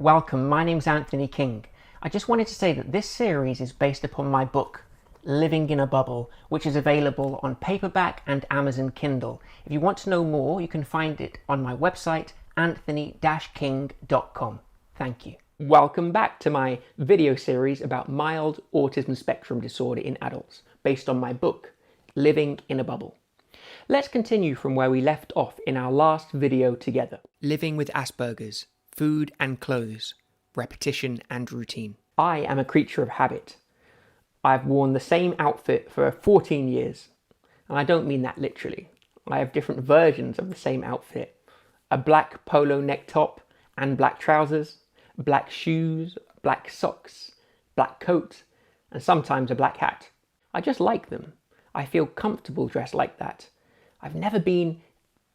Welcome, my name's Anthony King. I just wanted to say that this series is based upon my book, Living in a Bubble, which is available on paperback and Amazon Kindle. If you want to know more, you can find it on my website, anthony-king.com. Thank you. Welcome back to my video series about mild autism spectrum disorder in adults, based on my book, Living in a Bubble. Let's continue from where we left off in our last video together. Living with Asperger's, food and clothes, repetition and routine. I am a creature of habit. I've worn the same outfit for 14 years, and I don't mean that literally. I have different versions of the same outfit. A black polo neck top and black trousers, black shoes, black socks, black coat, and sometimes a black hat. I just like them. I feel comfortable dressed like that. I've never been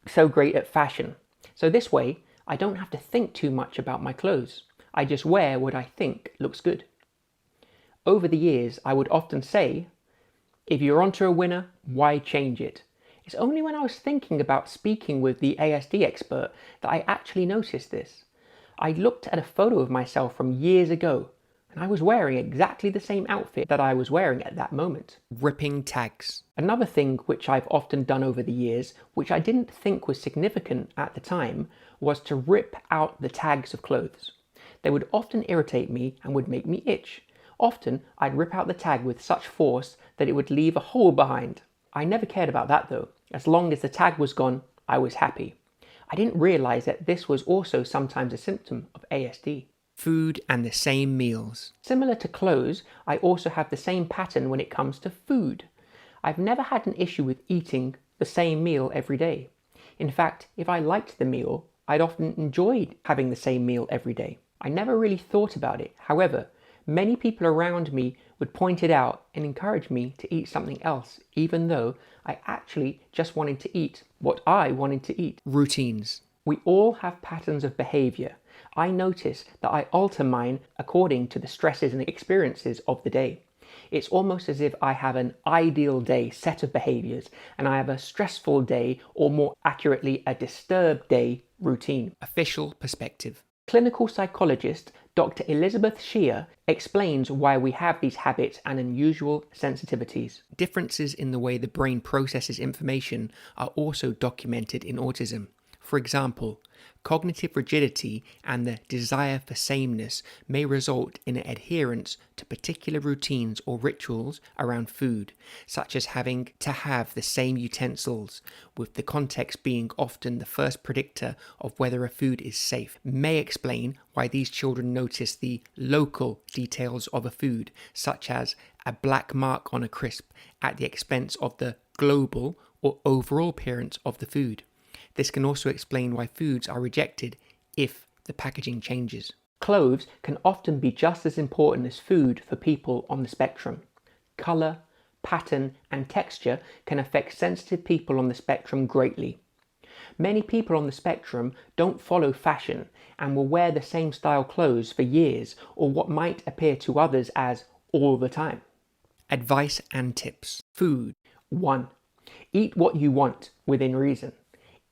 so great at fashion. So this way, I don't have to think too much about my clothes. I just wear what I think looks good. Over the years, I would often say, if you're onto a winner, why change it? It's only when I was thinking about speaking with the ASD expert that I actually noticed this. I looked at a photo of myself from years ago, and I was wearing exactly the same outfit that I was wearing at that moment. Ripping tags. Another thing which I've often done over the years, which I didn't think was significant at the time, was to rip out the tags of clothes. They would often irritate me and would make me itch. Often, I'd rip out the tag with such force that it would leave a hole behind. I never cared about that though. As long as the tag was gone, I was happy. I didn't realize that this was also sometimes a symptom of ASD. Food and the same meals. Similar to clothes, I also have the same pattern when it comes to food. I've never had an issue with eating the same meal every day. In fact, if I liked the meal, I'd often enjoyed having the same meal every day. I never really thought about it. However, many people around me would point it out and encourage me to eat something else, even though I actually just wanted to eat what I wanted to eat. Routines. We all have patterns of behavior. I notice that I alter mine according to the stresses and experiences of the day. It's almost as if I have an ideal day set of behaviors and I have a stressful day, or more accurately, a disturbed day routine. Official perspective. Clinical psychologist Dr. Elizabeth Shear explains why we have these habits and unusual sensitivities. Differences in the way the brain processes information are also documented in autism. For example, cognitive rigidity and the desire for sameness may result in an adherence to particular routines or rituals around food, such as having to have the same utensils, with the context being often the first predictor of whether a food is safe. May explain why these children notice the local details of a food, such as a black mark on a crisp, at the expense of the global or overall appearance of the food. This can also explain why foods are rejected if the packaging changes. Clothes can often be just as important as food for people on the spectrum. Colour, pattern, and texture can affect sensitive people on the spectrum greatly. Many people on the spectrum don't follow fashion and will wear the same style clothes for years, or what might appear to others as all the time. Advice and tips. Food. 1. Eat what you want within reason.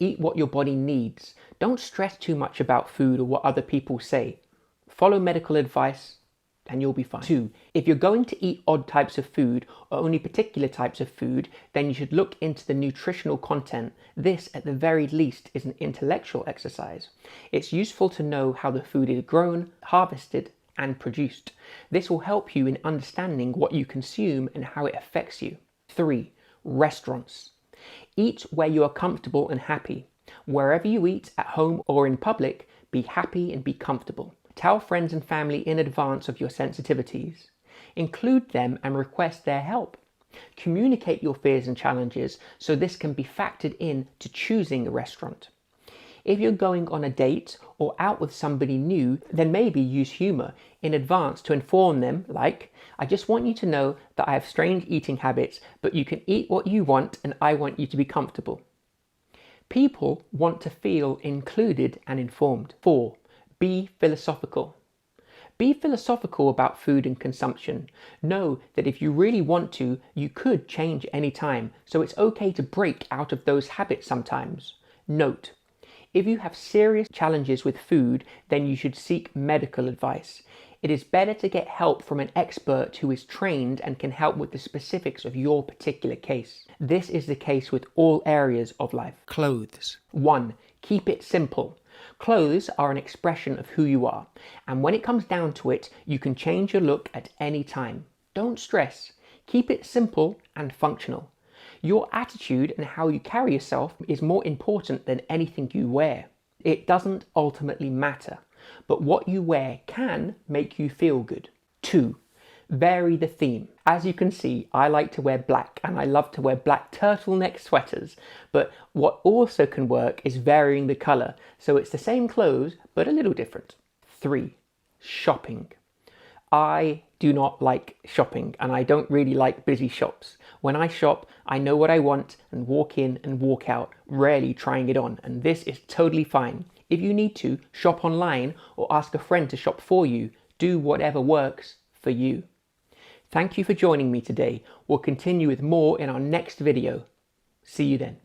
Eat what your body needs. Don't stress too much about food or what other people say. Follow medical advice and you'll be fine. 2. If you're going to eat odd types of food or only particular types of food, then you should look into the nutritional content. This, at the very least, is an intellectual exercise. It's useful to know how the food is grown, harvested, and produced. This will help you in understanding what you consume and how it affects you. 3. Restaurants. Eat where you are comfortable and happy. Wherever you eat, at home or in public, be happy and be comfortable. Tell friends and family in advance of your sensitivities. Include them and request their help. Communicate your fears and challenges so this can be factored in to choosing a restaurant. If you're going on a date or out with somebody new, then maybe use humour in advance to inform them, like, I just want you to know that I have strange eating habits, but you can eat what you want and I want you to be comfortable. People want to feel included and informed. 4. Be philosophical. Be philosophical about food and consumption. Know that if you really want to, you could change any time, so it's okay to break out of those habits sometimes. Note, If you have serious challenges with food, then you should seek medical advice. It is better to get help from an expert who is trained and can help with the specifics of your particular case. This is the case with all areas of life. Clothes. 1. Keep it simple. Clothes are an expression of who you are, and when it comes down to it, you can change your look at any time. Don't stress. Keep it simple and functional. Your attitude and how you carry yourself is more important than anything you wear. It doesn't ultimately matter, but what you wear can make you feel good. 2. Vary the theme. As you can see, I like to wear black and I love to wear black turtleneck sweaters, but what also can work is varying the colour, so it's the same clothes but a little different. 3. Shopping. I do not like shopping and I don't really like busy shops. When I shop, I know what I want and walk in and walk out, rarely trying it on, and this is totally fine. If you need to, shop online or ask a friend to shop for you. Do whatever works for you. Thank you for joining me today. We'll continue with more in our next video. See you then.